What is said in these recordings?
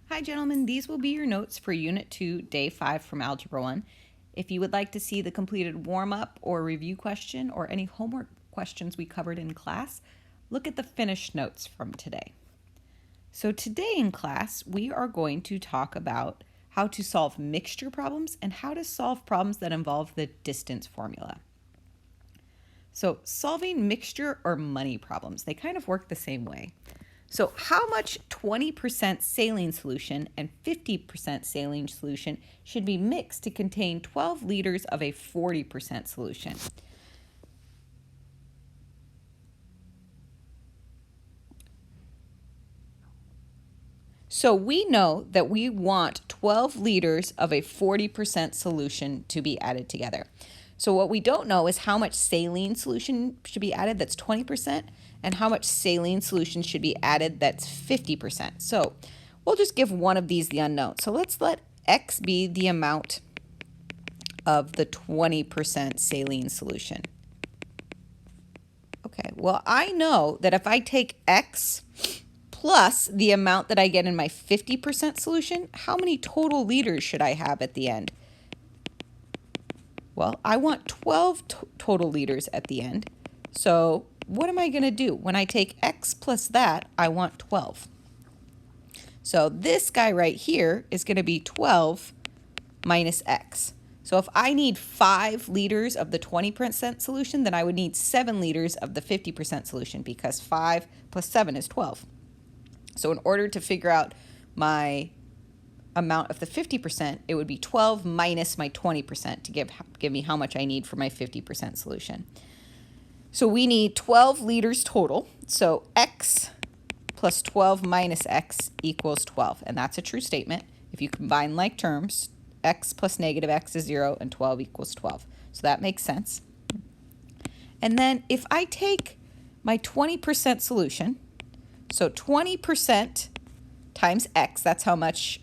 Hi gentlemen, these will be your notes for Unit 2, Day 5 from Algebra 1. If you would like to see the completed warm-up or review question or any homework questions we covered in class, look at the finished notes from today. So today in class, we are going to talk about how to solve mixture problems and how to solve problems that involve the distance formula. So solving mixture or money problems, they kind of work the same way. So how much 20% saline solution and 50% saline solution should be mixed to contain 12 liters of a 40% solution? So we know that we want 12 liters of a 40% solution to be added together. So what we don't know is how much saline solution should be added, that's 20%, and how much saline solution should be added, that's 50%. So we'll just give one of these the unknown. So let's let X be the amount of the 20% saline solution. Okay, well, I know that if I take X plus the amount that I get in my 50% solution, how many total liters should I have at the end? Well, I want 12 total liters at the end. So what am I going to do? When I take X plus that, I want 12. So this guy right here is going to be 12 minus X. So if I need 5 liters of the 20% solution, then I would need 7 liters of the 50% solution because 5 plus 7 is 12. So in order to figure out my amount of the 50%, it would be 12 minus my 20% to give me how much I need for my 50% solution. So we need 12 liters total. So X plus 12 minus X equals 12. And that's a true statement. If you combine like terms, X plus negative X is 0 and 12 equals 12. So that makes sense. And then if I take my 20% solution, so 20% times X, that's how much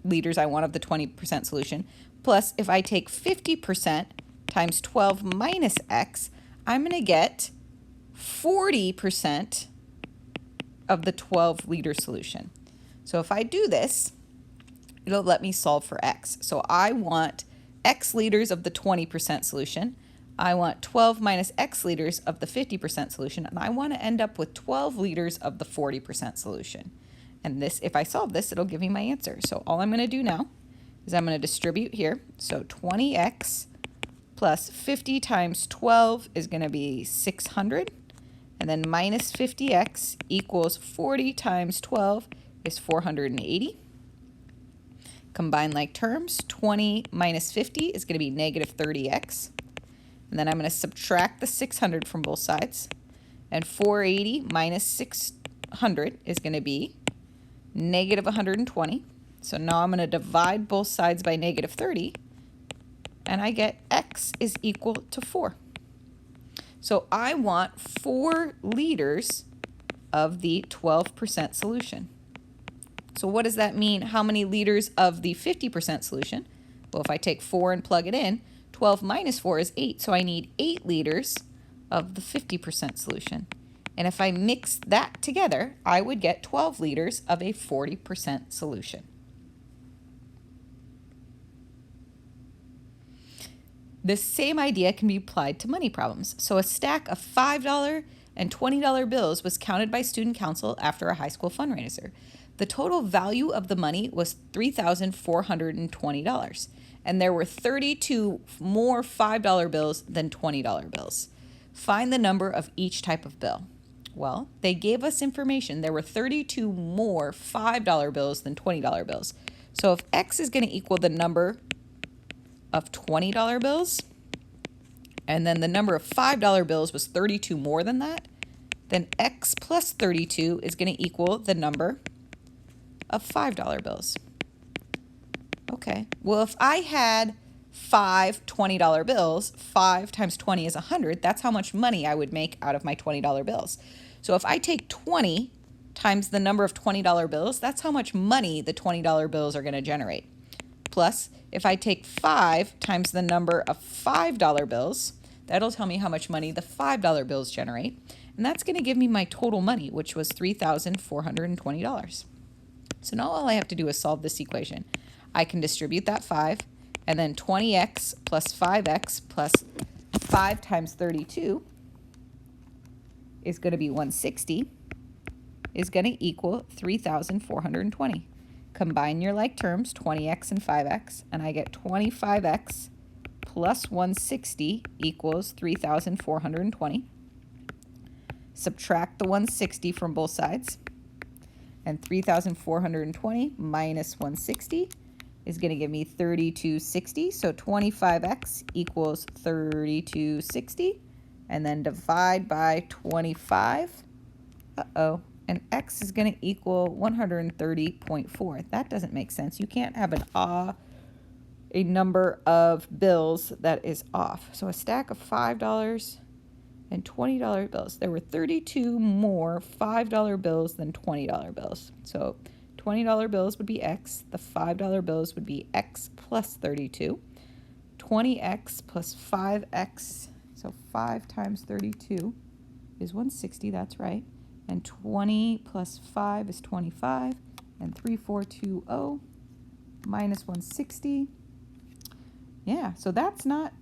liters I want of the 20% solution, plus if I take 50% times 12 minus X, I'm going to get 40% of the 12 liter solution. So if I do this, it'll let me solve for X. So I want X liters of the 20% solution. I want 12 minus X liters of the 50% solution, and I want to end up with 12 liters of the 40% solution. And this, if I solve this, it'll give me my answer. So all I'm going to do now is I'm going to distribute here. So 20X plus 50 times 12 is going to be 600. And then minus 50X equals 40 times 12 is 480. Combine like terms, 20 minus 50 is going to be negative 30X. And then I'm going to subtract the 600 from both sides. And 480 minus 600 is going to be negative 120. So now I'm going to divide both sides by negative 30. And I get X is equal to 4. So I want 4 liters of the 12% solution. So what does that mean? How many liters of the 50% solution? Well, if I take 4 and plug it in, 12 minus 4 is 8. So I need 8 liters of the 50% solution. And if I mix that together, I would get 12 liters of a 40% solution. This same idea can be applied to money problems. So a stack of $5 and $20 bills was counted by student council after a high school fundraiser. The total value of the money was $3,420, and there were 32 more $5 bills than $20 bills. Find the number of each type of bill. Well, they gave us information. There were 32 more $5 bills than $20 bills. So if X is going to equal the number of $20 bills, and then the number of $5 bills was 32 more than that, then X plus 32 is going to equal the number of $5 bills. Okay, well, if I had 5 $20 bills, 5 times 20 is 100, that's how much money I would make out of my $20 bills. So if I take 20 times the number of $20 bills, that's how much money the $20 bills are going to generate. Plus, if I take 5 times the number of $5 bills, that'll tell me how much money the $5 bills generate. And that's going to give me my total money, which was $3,420. So now all I have to do is solve this equation. I can distribute that 5, and then 20x plus 5x plus 5 times 32 is going to be 160, is going to equal 3,420. Combine your like terms, 20x and 5x, and I get 25x plus 160 equals 3,420. Subtract the 160 from both sides, and 3,420 minus 160 is going to give me 3260. So 25x equals 3260, and then divide by 25. And x is going to equal 130.4. That doesn't make sense. You can't have a number of bills that is off. So a stack of $5 and $20 bills. There were 32 more $5 bills than $20 bills. So $20 bills would be x. The $5 bills would be x plus 32. 20x plus 5x. So 5 times 32 is 160. That's right. And 20 plus 5 is 25. And 3420 minus 160. Yeah, so that's not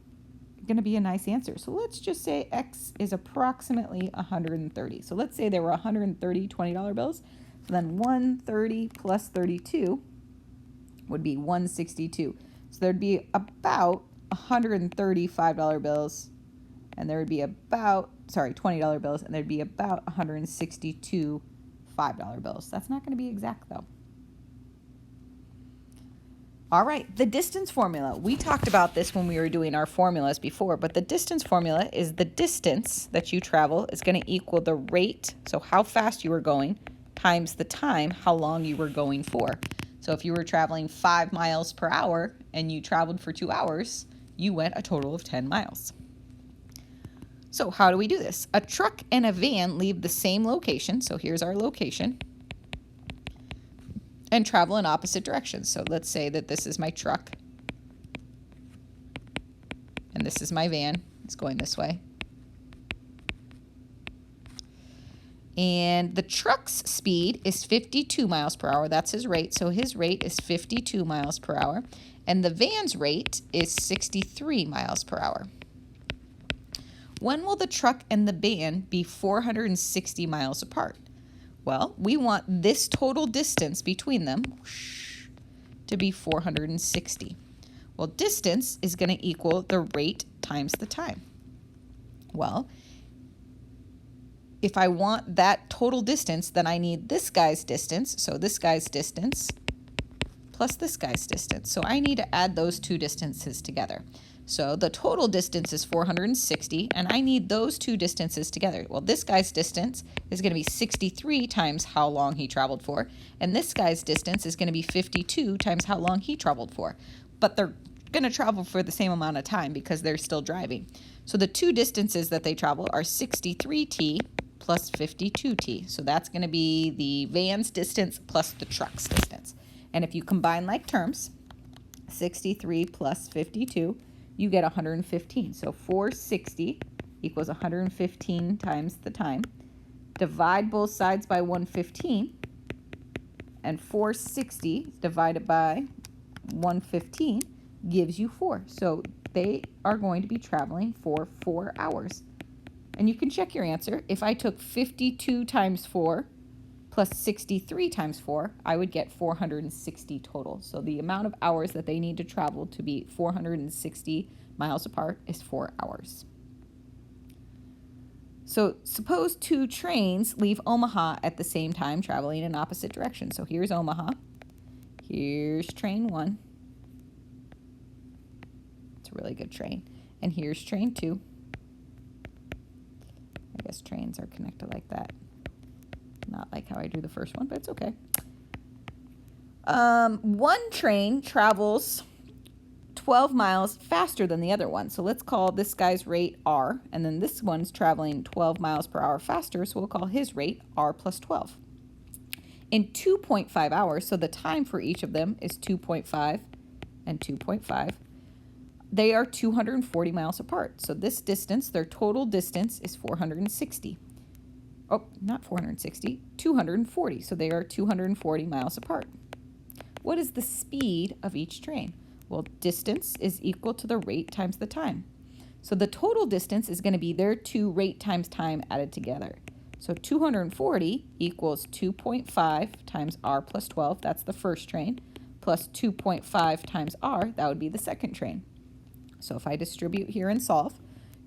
going to be a nice answer. So let's just say x is approximately 130. So let's say there were 130 $20 bills. So then 130 plus 32 would be 162. So there'd be about 130 $5 bills, and there would be about, $20 bills, and there'd be about 162 $5 bills. That's not going to be exact though. All right, the distance formula. We talked about this when we were doing our formulas before, but the distance formula is the distance that you travel is going to equal the rate, so how fast you were going, times the time, how long you were going for. So if you were traveling 5 miles per hour and you traveled for 2 hours, you went a total of 10 miles. So how do we do this? A truck and a van leave the same location, so here's our location, and travel in opposite directions. So let's say that this is my truck, and this is my van. It's going this way. And the truck's speed is 52 miles per hour. That's his rate. So his rate is 52 miles per hour. And the van's rate is 63 miles per hour. When will the truck and the van be 460 miles apart? Well, we want this total distance between them to be 460. Well, distance is going to equal the rate times the time. Well, if I want that total distance, then I need this guy's distance. So this guy's distance plus this guy's distance. So I need to add those two distances together. So the total distance is 460, and I need those two distances together. Well, this guy's distance is going to be 63 times how long he traveled for, and this guy's distance is going to be 52 times how long he traveled for. But they're going to travel for the same amount of time because they're still driving. So the two distances that they travel are 63t plus 52t. So that's going to be the van's distance plus the truck's distance. And if you combine like terms, 63 plus 52, you get 115. So 460 equals 115 times the time. Divide both sides by 115, and 460 divided by 115 gives you 4. So they are going to be traveling for 4 hours. And you can check your answer. If I took 52 times 4 plus 63 times 4, I would get 460 total. So the amount of hours that they need to travel to be 460 miles apart is 4 hours. So suppose two trains leave Omaha at the same time, traveling in opposite directions. So here's Omaha. Here's train 1. It's a really good train. And here's train 2. I guess trains are connected like that. Not like how I drew the first one, but it's okay. One train travels 12 miles faster than the other one. So let's call this guy's rate R, and then this one's traveling 12 miles per hour faster, so we'll call his rate R plus 12. In 2.5 hours, so the time for each of them is 2.5 and 2.5. They are 240 miles apart. So this distance, their total distance is 460. Oh, not 460, 240. So they are 240 miles apart. What is the speed of each train? Well, distance is equal to the rate times the time. So the total distance is going to be their 2 rate times time added together. So 240 equals 2.5 times r plus 12, that's the first train, plus 2.5 times r, that would be the second train. So if I distribute here and solve,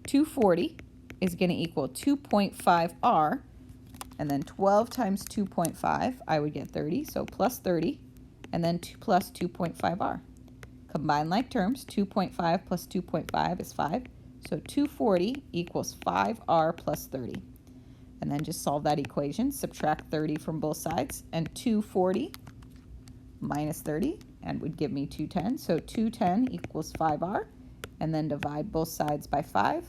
240 is going to equal 2.5 r, and then 12 times 2.5, I would get 30, so plus 30, and then 2 plus 2.5 r. Combine like terms, 2.5 plus 2.5 is 5, so 240 equals 5r plus 30. And then just solve that equation, subtract 30 from both sides, and 240 minus 30, and would give me 210. So 210 equals 5r, and then divide both sides by 5,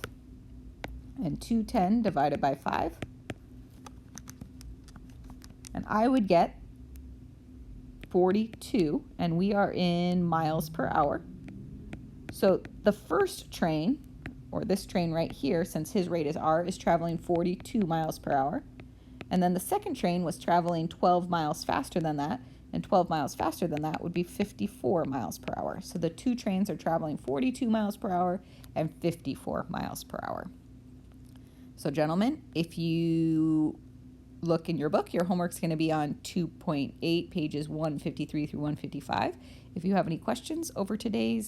and 210 divided by 5, and I would get 42, and we are in miles per hour. So the first train, or this train right here, since his rate is r, is traveling 42 miles per hour. And then the second train was traveling 12 miles faster than that, and 12 miles faster than that would be 54 miles per hour. So the two trains are traveling 42 miles per hour and 54 miles per hour. So gentlemen, if you look in your book, your homework's going to be on 2.8, pages 153 through 155. If you have any questions over today's